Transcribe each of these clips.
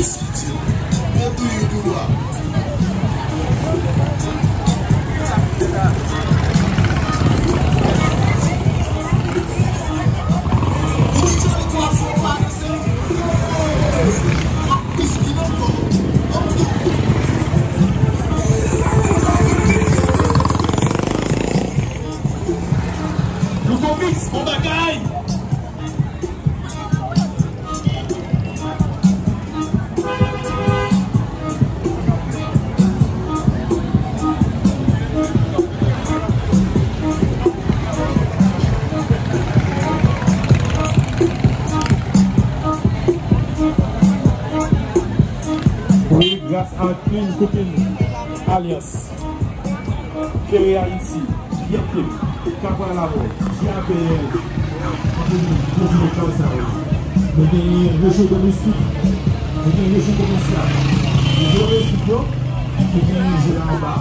city. What do you do? Mon bagaille. Oui, grâce à Clean Cooking Alliance, Ferry Haïti, Yepim, Cabral Lavo, JAPL, nous avons une région domestique, nous avons une région commerciale, nous avons un studio, nous avons un jeu en bas.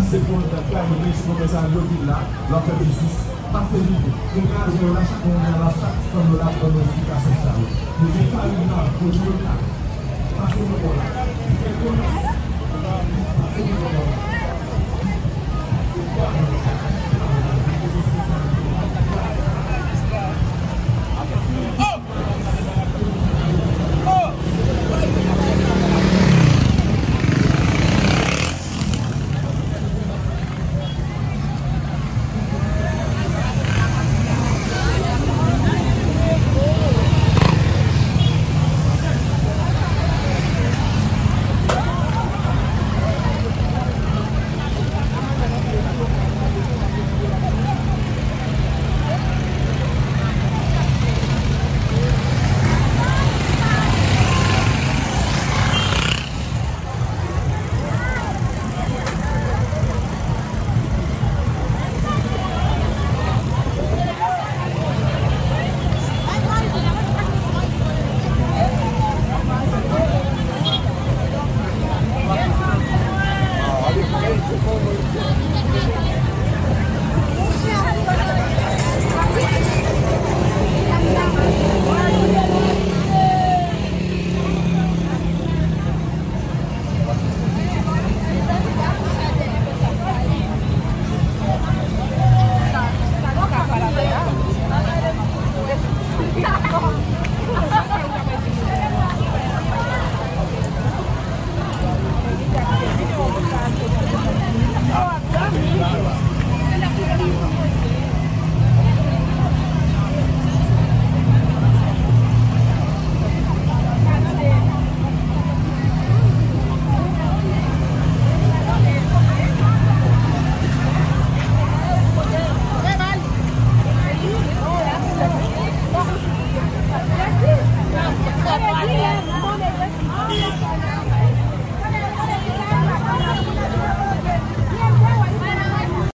C'est pour la région commerciale de là, leur faire justice. Pas fait vite. Regardez, là, chaque monde a la chaque comme la planification sociale. Nous avons pas eu là, pour nous là. Passez le là. Thank you.